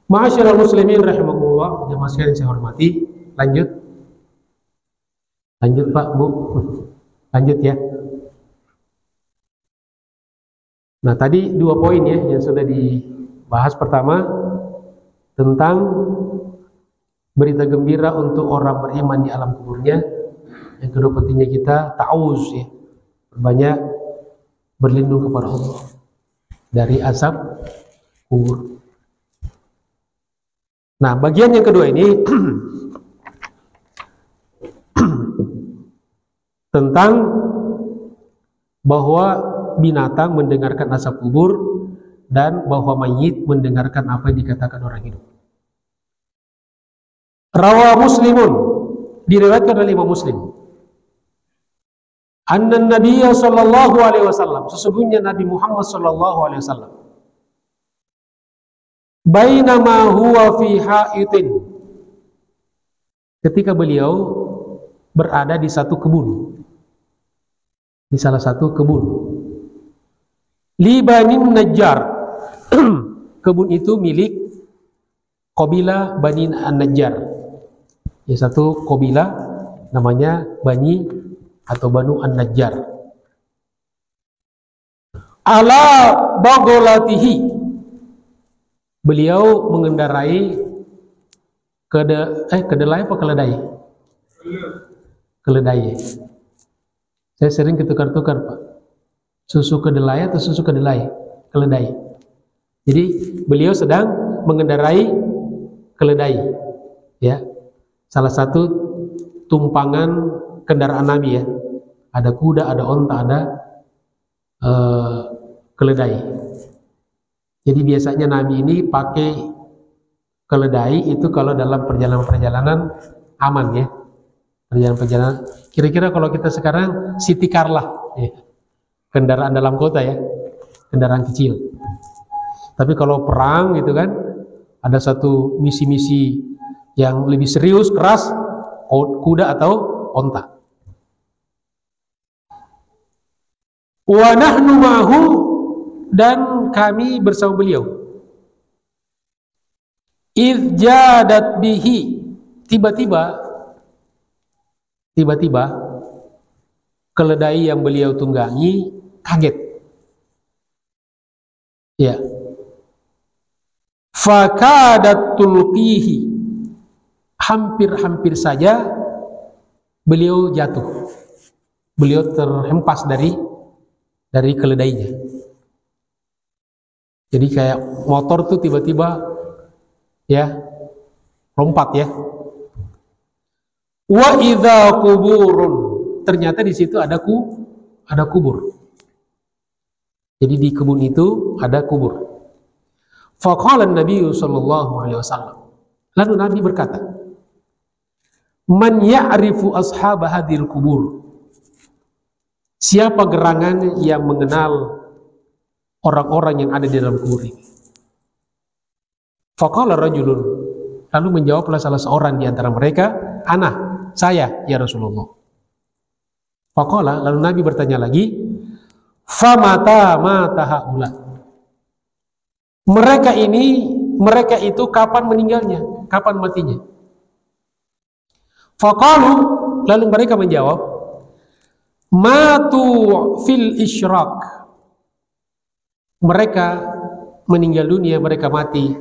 Ma'asyiral muslimin rahimakumullah, jemaah sekalian saya hormati. Lanjut Pak, Bu. Lanjut ya. Nah, tadi 2 poin ya yang sudah dibahas. Pertama, tentang berita gembira untuk orang beriman di alam kuburnya. Yang kedua, pentingnya kita ta'awuz ya, banyak berlindung kepada Allah dari azab kubur. Nah, bagian yang kedua ini tentang bahwa binatang mendengarkan azab kubur dan bahwa mayit mendengarkan apa yang dikatakan orang hidup. Rawa Muslimun, diriwayatkan oleh Imam Muslim, anna Nabiyya sallallahu alaihi wasallam, sesungguhnya Nabi Muhammad sallallahu alaihi wasallam, bainama huwa fi ha'itin, ketika beliau berada di satu kebun, di salah satu kebun, li Banin Najjar, kebun itu milik kabilah Bani An-Najjar, ya, satu kabilah namanya Bani atau Banu An-Najjar. Ala bagolatihi, beliau mengendarai kedelai apa keledai? Keledai. Saya sering ketukar-tukar, Pak. Susu kedelai atau susu kedelai? Keledai. Jadi beliau sedang mengendarai keledai, ya, salah satu tumpangan kendaraan Nabi ya. Ada kuda, ada onta, ada keledai. Jadi biasanya Nabi ini pakai keledai itu kalau dalam perjalanan-perjalanan aman ya. Perjalanan-perjalanan. Kira-kira kalau kita sekarang city car lah, ya. Kendaraan dalam kota ya, kendaraan kecil. Tapi kalau perang gitu kan, ada satu misi-misi yang lebih serius, keras, kuda atau onta. Wa nahnu ma'hu, dan kami bersama beliau. Idh jadat bihi, tiba-tiba keledai yang beliau tunggangi kaget. Ya. Fakadat tulqihi, hampir saja beliau jatuh. Beliau terhempas dari keledainya. Jadi kayak motor tuh tiba-tiba ya lompat ya. Wa idza kuburun, ternyata di situ ada kubur. Jadi di kebun itu ada kubur. Faqala Nabi sallallahu alaihi wasallam, lalu Nabi berkata, man ya'rifu ashab hadhil kubur, siapa gerangan yang mengenal orang-orang yang ada di dalam kubur ini? Faqala rajulun, lalu menjawablah salah seorang di antara mereka, ana, saya ya Rasulullah. Faqala, lalu Nabi bertanya lagi, famata mata haula, mereka itu kapan meninggalnya, kapan matinya? Faqalu, lalu mereka menjawab, matu fil isyraq, mereka meninggal dunia, mereka mati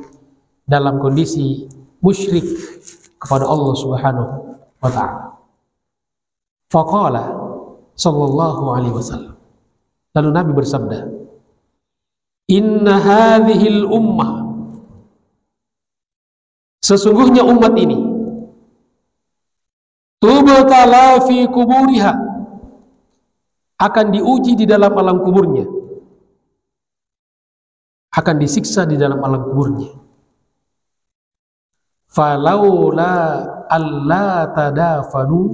dalam kondisi musyrik kepada Allah Subhanahu wa ta'ala. Faqala sallallahu alaihi wasallam, lalu Nabi bersabda, inna hadhil ummah, sesungguhnya umat ini, tubtala fi kuburiha, akan diuji di dalam alam kuburnya, akan disiksa di dalam alam kuburnya. Falaula alla tadafanu,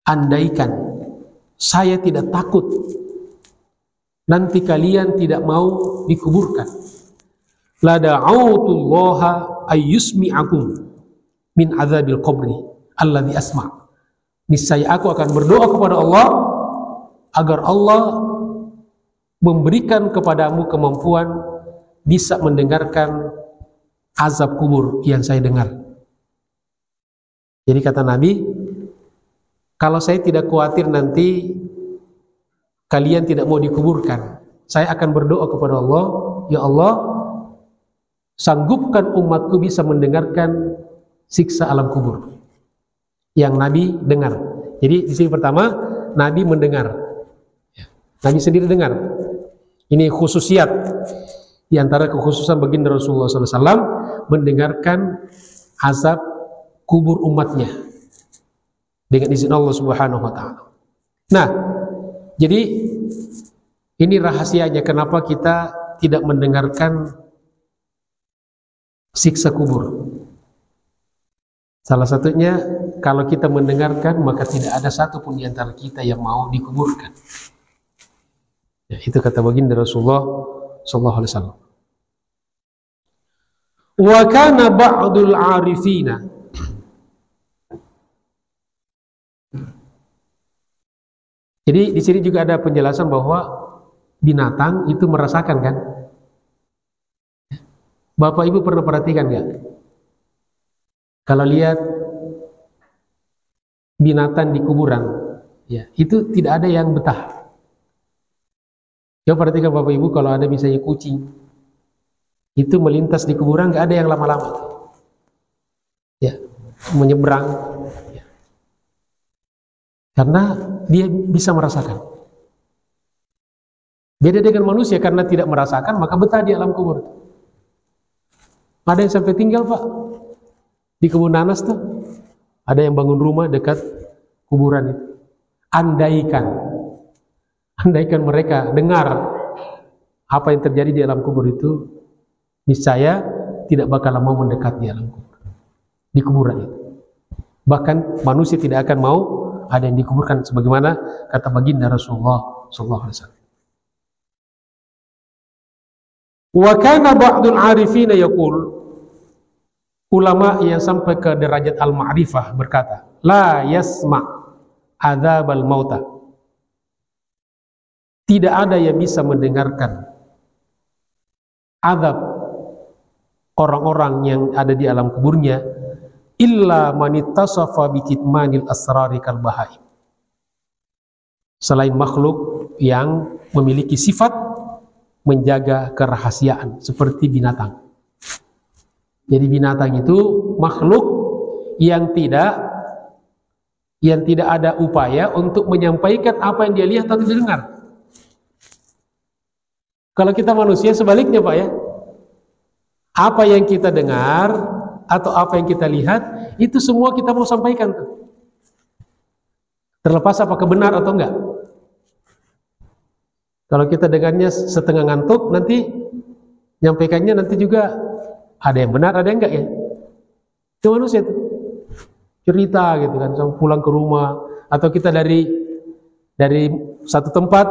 andaikan saya tidak takut nanti kalian tidak mau dikuburkan, la da'autullaha ayyusmi'akum min azabil qabri alladhi asma', niscaya aku akan berdoa kepada Allah agar Allah memberikan kepadamu kemampuan bisa mendengarkan azab kubur yang saya dengar. Jadi kata Nabi, kalau saya tidak khawatir nanti kalian tidak mau dikuburkan, saya akan berdoa kepada Allah, ya Allah, sanggupkan umatku bisa mendengarkan siksa alam kubur yang Nabi dengar. Jadi di sini pertama, Nabi mendengar. Nabi sendiri dengar. Ini khususiat di antara kekhususan baginda Rasulullah SAW, mendengarkan azab kubur umatnya dengan izin Allah Subhanahu wa taala. Nah, jadi ini rahasianya kenapa kita tidak mendengarkan siksa kubur. Salah satunya, kalau kita mendengarkan maka tidak ada satupun di antara kita yang mau dikuburkan. Ya, itu kata baginda Rasulullah sallallahu alaihi wasallam. Wa kana ba'dul 'arifina, jadi di sini juga ada penjelasan bahwa binatang itu merasakan, kan? Bapak Ibu pernah perhatikan nggak? Kalau lihat binatang di kuburan, ya itu tidak ada yang betah. Coba perhatikan Bapak Ibu, kalau ada misalnya kucing, itu melintas di kuburan, nggak ada yang lama-lama, ya, menyeberang, ya. Karena dia bisa merasakan. Beda dengan manusia, karena tidak merasakan maka betah di alam kubur. Ada yang sampai tinggal, Pak, di kebun nanas tuh, ada yang bangun rumah dekat kuburan itu. Andaikan mereka dengar apa yang terjadi di alam kubur itu, niscaya tidak bakal mau mendekat di alam kubur, di kuburan itu. Bahkan manusia tidak akan mau ada yang dikuburkan, sebagaimana kata baginda Rasulullah SAW. Wa kana ba'dul 'arifina yaqul, ulama yang sampai ke derajat al-ma'rifah berkata, la yasma' adzabal mauta, tidak ada yang bisa mendengarkan azab orang-orang yang ada di alam kuburnya illa manittasafa bikitmanil asrari kal bahaim, selain makhluk yang memiliki sifat menjaga kerahasiaan seperti binatang. Jadi binatang itu makhluk yang tidak ada upaya untuk menyampaikan apa yang dia lihat atau dengar. Kalau kita manusia sebaliknya, Pak, ya. Apa yang kita dengar atau apa yang kita lihat, itu semua kita mau sampaikan tuh. Terlepas apakah benar atau enggak. Kalau kita dengarnya setengah ngantuk, nanti nyampaikannya nanti juga ada yang benar, ada yang enggak, ya. Itu manusia tuh. Cerita gitu kan, sampai pulang ke rumah, atau kita dari satu tempat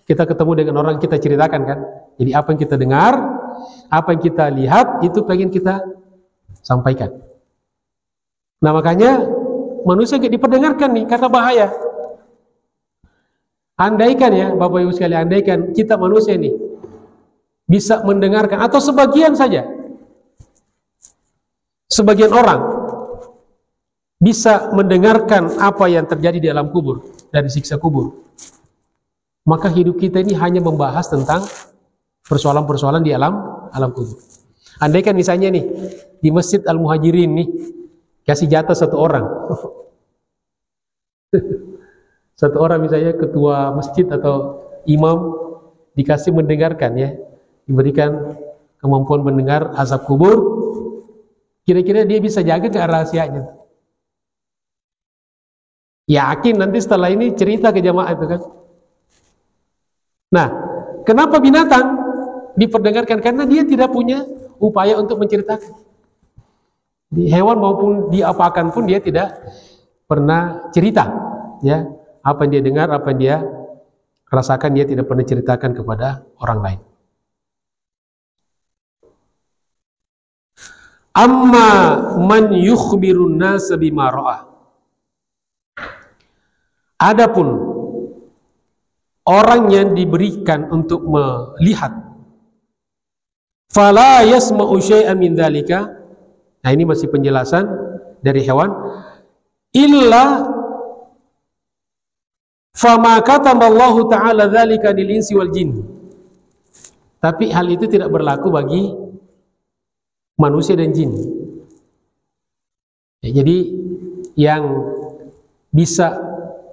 kita ketemu dengan orang, kita ceritakan, kan. Jadi apa yang kita dengar, apa yang kita lihat, itu pengen kita sampaikan. Nah, makanya manusia gak diperdengarkan nih karena bahaya. Andaikan, ya Bapak Ibu sekalian, andaikan kita manusia nih bisa mendengarkan, atau sebagian saja, sebagian orang bisa mendengarkan apa yang terjadi di alam kubur, dari siksa kubur, maka hidup kita ini hanya membahas tentang persoalan-persoalan di alam kubur. Andaikan misalnya nih di Masjid Al-Muhajirin nih kasih jatah satu orang satu orang misalnya ketua masjid atau imam, dikasih mendengarkan, ya, diberikan kemampuan mendengar azab kubur, kira-kira dia bisa jaga ke rahasianya? Yakin nanti setelah ini cerita ke jamaah itu, kan. Nah, kenapa binatang diperdengarkan? Karena dia tidak punya upaya untuk menceritakan. Di hewan maupun diapakan pun dia tidak pernah cerita, ya, apa yang dia dengar, apa yang dia rasakan, dia tidak pernah ceritakan kepada orang lain. Amma man yukhbirun nas bima ra'a, adapun orang yang diberikan untuk melihat Fala yasma'u syai'an min dzalika. Nah, ini masih penjelasan dari hewan. Illa fama katamallahu ta'ala dzalika lil insi wal jin. Tapi hal itu tidak berlaku bagi manusia dan jin. Ya, jadi yang bisa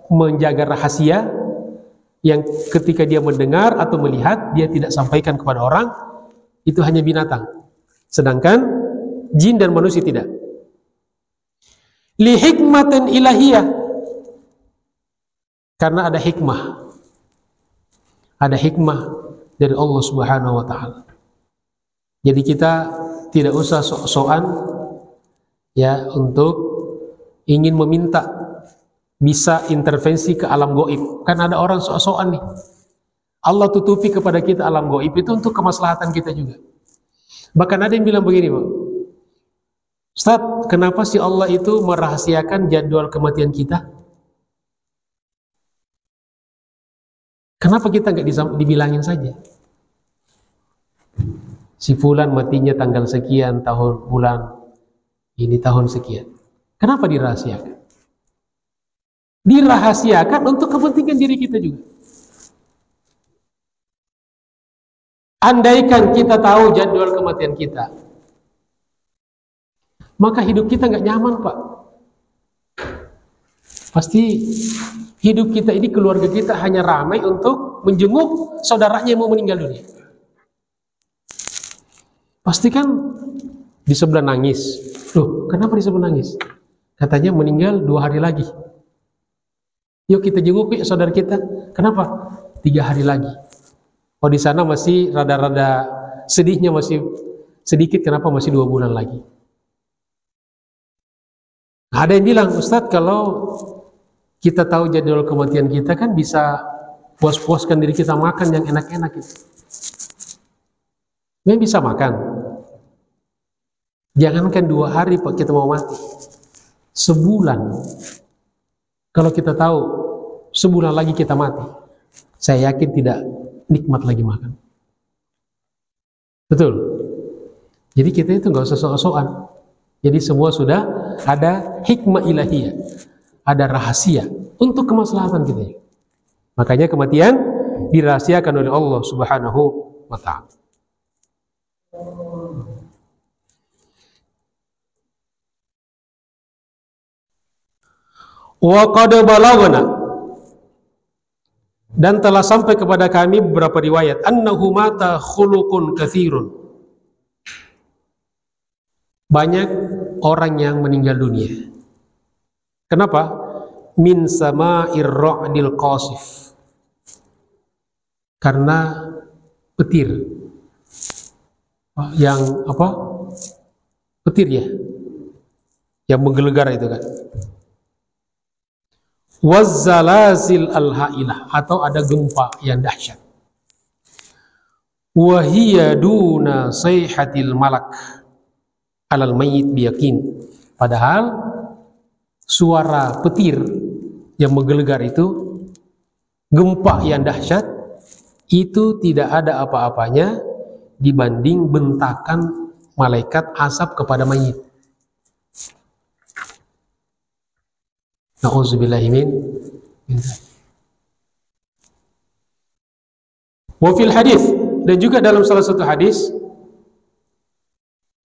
menjaga rahasia, yang ketika dia mendengar atau melihat dia tidak sampaikan kepada orang, itu hanya binatang. Sedangkan jin dan manusia tidak. Li hikmatin ilahiyah, karena ada hikmah. Ada hikmah dari Allah Subhanahu wa taala. Jadi kita tidak usah sok-sokan ya untuk ingin meminta bisa intervensi ke alam gaib. Kan ada orang sok-sokan nih. Allah tutupi kepada kita alam gaib itu untuk kemaslahatan kita juga. Bahkan ada yang bilang begini, Pak. Ustaz, kenapa sih Allah itu merahasiakan jadwal kematian kita? Kenapa kita nggak dibilangin saja? Si fulan matinya tanggal sekian, tahun bulan ini, tahun sekian. Kenapa dirahasiakan? Dirahasiakan untuk kepentingan diri kita juga. Andaikan kita tahu jadwal kematian kita, maka hidup kita nggak nyaman, Pak. Pasti hidup kita ini, keluarga kita hanya ramai untuk menjenguk saudaranya yang mau meninggal dunia. Pasti kan di sebelah nangis. Loh, kenapa di sebelah nangis? Katanya meninggal 2 hari lagi. Yuk kita jenguk yuk saudara kita. Kenapa? 3 hari lagi. Oh, di sana masih rada-rada sedihnya masih sedikit. Kenapa masih 2 bulan lagi? Nah, ada yang bilang, Ustadz, kalau kita tahu jadwal kematian kita kan bisa puas-puaskan diri kita makan yang enak-enak itu. Memang bisa makan. Jangankan 2 hari Pak kita mau mati. Sebulan. Kalau kita tahu sebulan lagi kita mati, saya yakin tidak nikmat lagi makan. Betul. Jadi kita itu nggak usah sok-sokan. Jadi semua sudah ada hikmah ilahiyah. Ada rahasia untuk kemaslahatan kita. Makanya kematian dirahasiakan oleh Allah Subhanahu wa ta'ala. Wa qad balaghana, dan telah sampai kepada kami beberapa riwayat, annahu mata khuluqun katsirun. Banyak orang yang meninggal dunia. Kenapa? Min sama'ir ra'dil qasif. Karena petir. Yang apa? Petir ya. Yang menggelegar itu kan. Wazzalazil al-ha'ilah, atau ada gempa yang dahsyat. Wa hiya duna sayhatil malak alal mayyit biyakin. Padahal suara petir yang menggelegar itu, gempa yang dahsyat, itu tidak ada apa-apanya dibanding bentakan malaikat asap kepada mayit. Na'udzubillahi min dzalik. Wa fil hadis, dan juga dalam salah satu hadis,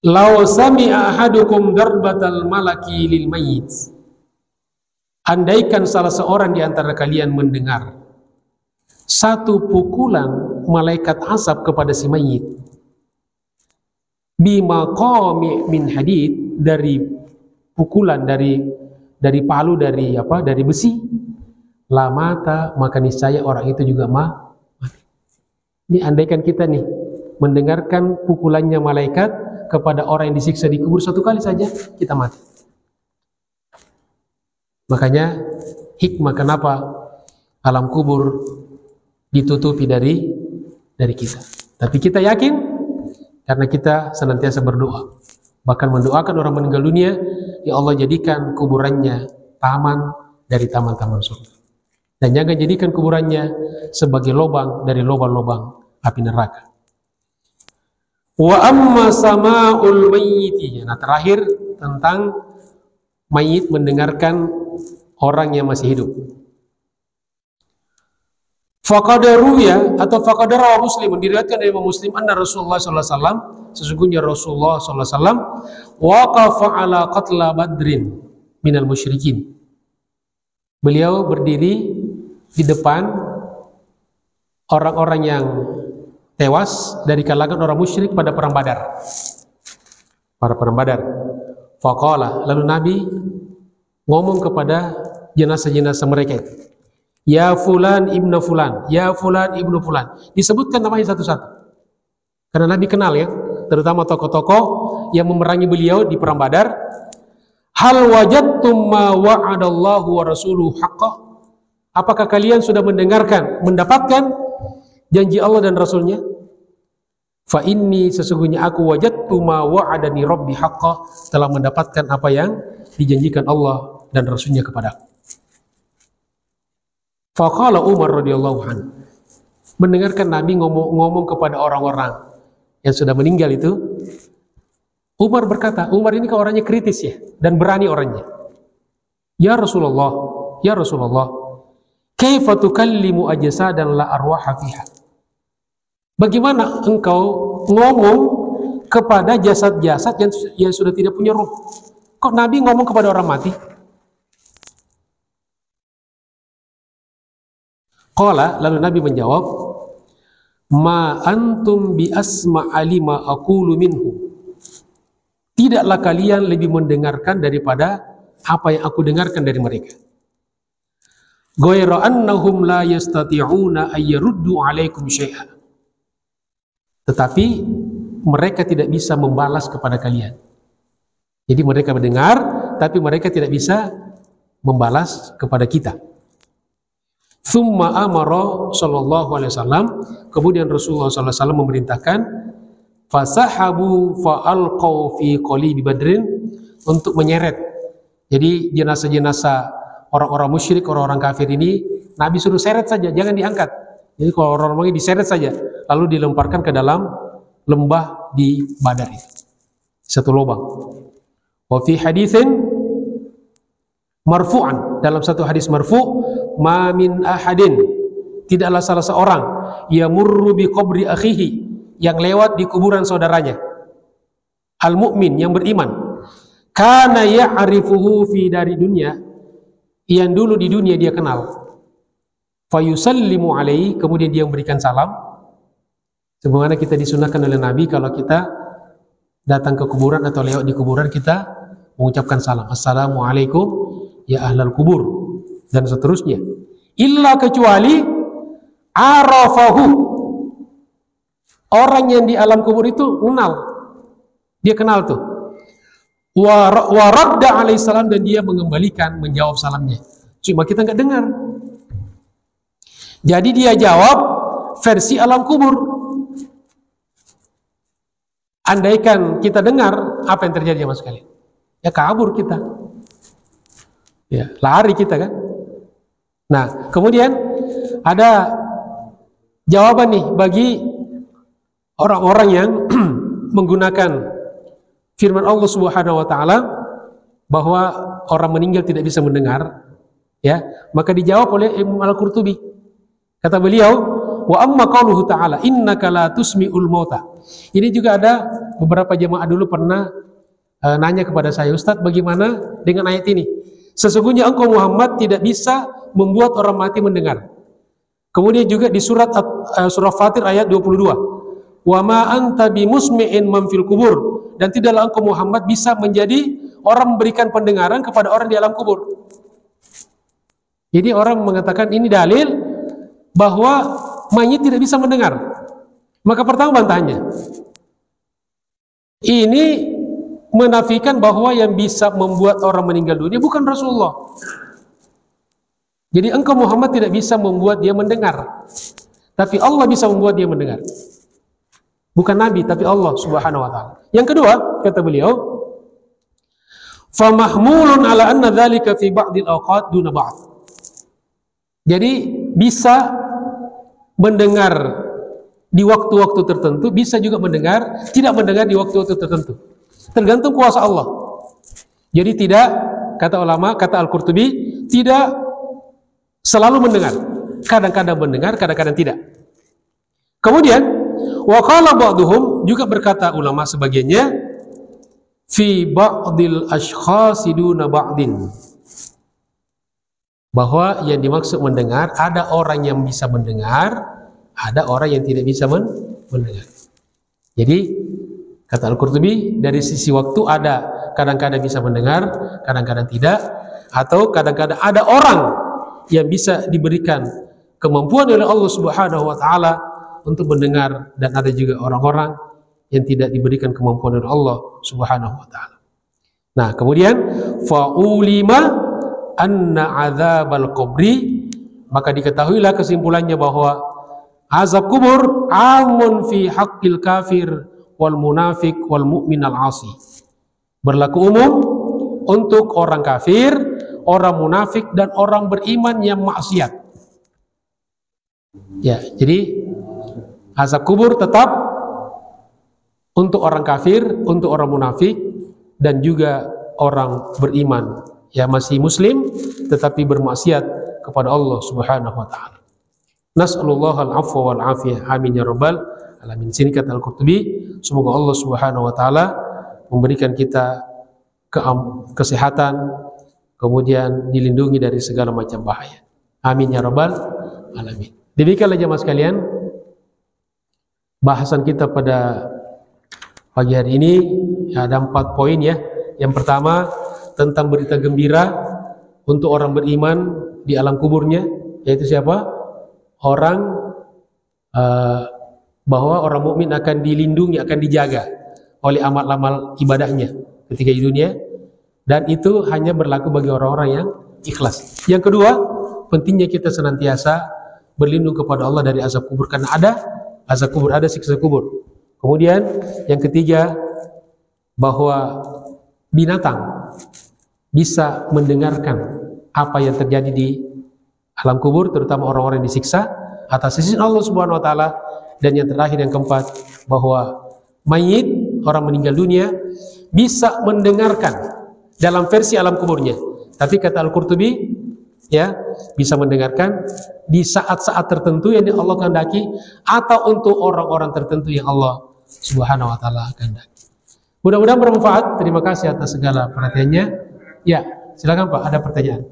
law sami'a ahadukum darbatal malaki lil mayyit. Andaikan salah seorang di antara kalian mendengar satu pukulan malaikat asap kepada si mayit, bimaqami min hadid, dari pukulan dari palu, dari besi, la mata, maka niscaya orang itu juga mati. Ini andaikan kita nih mendengarkan pukulannya malaikat kepada orang yang disiksa di kubur 1 kali saja, kita mati. Makanya hikmah kenapa alam kubur ditutupi dari kita. Tapi kita yakin karena kita senantiasa berdoa. Bahkan mendoakan orang meninggal dunia, ya Allah jadikan kuburannya taman dari taman-taman surga. Dan jangan jadikan kuburannya sebagai lubang dari lubang-lubang api neraka. Wa amma sama'ul mayyiti. Nah, terakhir tentang mayit mendengarkan orang yang masih hidup. Faqadaru ya atau faqadara Muslim, diriwayatkan dari Imam Muslim anna Rasulullah sallallahu alaihi wasallam, sesungguhnya Rasulullah sallallahu alaihi wasallam waqafa ala qatla badrin minal musyrikin. Beliau berdiri di depan orang-orang yang tewas dari kalangan orang musyrik pada perang Badar. Para perang Badar. Faqala, lalu Nabi ngomong kepada jenazah-jenazah mereka itu, ya fulan ibnu fulan, ya fulan ibnu fulan. Disebutkan namanya satu-satu. Karena Nabi kenal ya, terutama tokoh-tokoh yang memerangi beliau di perang Badar. Hal wajadtum ma wa'adallahu wa rasuluhu haqqah? Apakah kalian sudah mendapatkan janji Allah dan Rasulnya? Fa inni, sesungguhnya aku wajadtu ma wa'adani rabbi haqqah, telah mendapatkan apa yang dijanjikan Allah dan Rasulnya kepadaku. Faqala Umar radhiyallahu anhu, mendengarkan Nabi ngomong kepada orang-orang yang sudah meninggal itu, Umar berkata, Umar ini kan orangnya kritis ya, dan berani orangnya. Ya Rasulullah, kaifa tukallimu ajsadan la arwaha fiha? Bagaimana engkau ngomong kepada jasad-jasad yang sudah tidak punya ruh? Kok Nabi ngomong kepada orang mati? Qala, lalu Nabi menjawab, ma antum bi asma alima aqulu minhu. Tidaklah kalian lebih mendengarkan daripada apa yang aku dengarkan dari mereka. Ghayra annahum la yastati'una ay yaruddu 'alaikum syai'a. Tetapi mereka tidak bisa membalas kepada kalian. Jadi mereka mendengar, tapi mereka tidak bisa membalas kepada kita. Thumma amara sallallahu alaihi wasallam, kemudian Rasulullah sallallahu alaihi wasallam memerintahkan fasahabu fa'alqaw fi qalibi badrin, untuk menyeret. Jadi jenazah-jenazah orang-orang musyrik, orang-orang kafir ini Nabi suruh seret saja, jangan diangkat. Jadi kalau orang-orang ini diseret saja, lalu dilemparkan ke dalam lembah di Badar itu. Satu lubang. Wa fi haditsin marfu'an, dalam satu hadis marfu', ma min ahadin, tidaklah salah seorang yamurru bi qabri akhihi, yang lewat di kuburan saudaranya, al mukmin, yang beriman, kana ya'rifuhu fi dari dunya, yang dulu di dunia dia kenal, fayusallimu alaihi, kemudian dia memberikan salam, sebagaimana kita disunahkan oleh Nabi kalau kita datang ke kuburan atau lewat di kuburan kita mengucapkan salam, assalamualaikum ya ahlal kubur, dan seterusnya. Illa, kecuali arafahu, orang yang di alam kubur itu kenal, dia kenal tuh. Wa radda alaihissalam, dan dia mengembalikan, menjawab salamnya. Cuma kita nggak dengar. Jadi dia jawab versi alam kubur. Andaikan kita dengar, apa yang terjadi sama sekali? Ya kabur kita. Ya, lari kita kan. Nah, kemudian ada jawaban nih bagi orang-orang yang menggunakan firman Allah Subhanahu wa taala bahwa orang meninggal tidak bisa mendengar, ya. Maka dijawab oleh Imam Al-Qurtubi. Kata beliau, wa amma qauluhu ta'ala innaka la tusmi'ul mauta. Ini juga ada beberapa jemaah dulu pernah nanya kepada saya, Ustadz, bagaimana dengan ayat ini? Sesungguhnya engkau Muhammad tidak bisa membuat orang mati mendengar. Kemudian juga di surah Fatir ayat 22, wa ma anta bimusmi'in man fil kubur, dan tidaklah engkau Muhammad bisa menjadi orang memberikan pendengaran kepada orang di alam kubur. Jadi orang mengatakan ini dalil bahwa mayit tidak bisa mendengar. Maka pertama bantahannya, ini menafikan bahwa yang bisa membuat orang meninggal dunia bukan Rasulullah. Jadi engkau Muhammad tidak bisa membuat dia mendengar, tapi Allah bisa membuat dia mendengar. Bukan Nabi, tapi Allah Subhanahu wa ta'ala. Yang kedua, kata beliau, famahmulun ala anna dzalika fi ba'dil awqat duna ba'd. Jadi bisa mendengar di waktu-waktu tertentu, bisa juga mendengar, tidak mendengar di waktu-waktu tertentu. Tergantung kuasa Allah. Jadi tidak, kata ulama, kata Al-Qurtubi, tidak selalu mendengar. Kadang-kadang mendengar, kadang-kadang tidak. Kemudian, wa qala ba'duhum, juga berkata ulama sebagiannya, fi ba'dil ashkhasi duna ba'din, bahwa yang dimaksud mendengar, ada orang yang bisa mendengar, ada orang yang tidak bisa mendengar. Jadi kata Al-Qurtubi, dari sisi waktu ada kadang-kadang bisa mendengar, kadang-kadang tidak, atau kadang-kadang ada orang yang bisa diberikan kemampuan oleh Allah Subhanahu wa taala untuk mendengar, dan ada juga orang-orang yang tidak diberikan kemampuan oleh Allah Subhanahu wa taala. Nah, kemudian faulima anna adzabal qabri, maka diketahuilah kesimpulannya bahwa azab kubur amun fi haqqil kafir wal munafik wal mu'min al asi, berlaku umum untuk orang kafir, orang munafik, dan orang beriman yang maksiat. Ya, jadi azab kubur tetap untuk orang kafir, untuk orang munafik, dan juga orang beriman yang masih muslim tetapi bermaksiat kepada Allah Subhanahu wa taala. Nas'alullah al-afwa wal afiyah. Amin ya rabbal alamin. Sini kata Al-Qurtubi, semoga Allah Subhanahu wa taala memberikan kita kesehatan, kemudian dilindungi dari segala macam bahaya. Amin ya rabbal alamin. Demikianlah jemaah sekalian bahasan kita pada pagi hari ini. Ada 4 poin ya. Yang pertama, tentang berita gembira untuk orang beriman di alam kuburnya, yaitu siapa? Orang bahwa orang mukmin akan dilindungi, akan dijaga oleh amal-amal ibadahnya ketika di dunia, dan itu hanya berlaku bagi orang-orang yang ikhlas. Yang kedua, pentingnya kita senantiasa berlindung kepada Allah dari azab kubur, karena ada azab kubur, ada siksa kubur. Kemudian yang ketiga, bahwa binatang bisa mendengarkan apa yang terjadi di alam kubur, terutama orang-orang yang disiksa atas izin Allah Subhanahu wa taala. Dan yang terakhir, yang keempat, bahwa mayit, orang meninggal dunia, bisa mendengarkan dalam versi alam kuburnya. Tapi kata Al-Qurtubi, ya, bisa mendengarkan di saat-saat tertentu yang Allah kehendaki, atau untuk orang-orang tertentu yang Allah Subhanahu wa taala kehendaki. Mudah-mudahan bermanfaat. Terima kasih atas segala perhatiannya. Ya, silakan Pak, ada pertanyaan.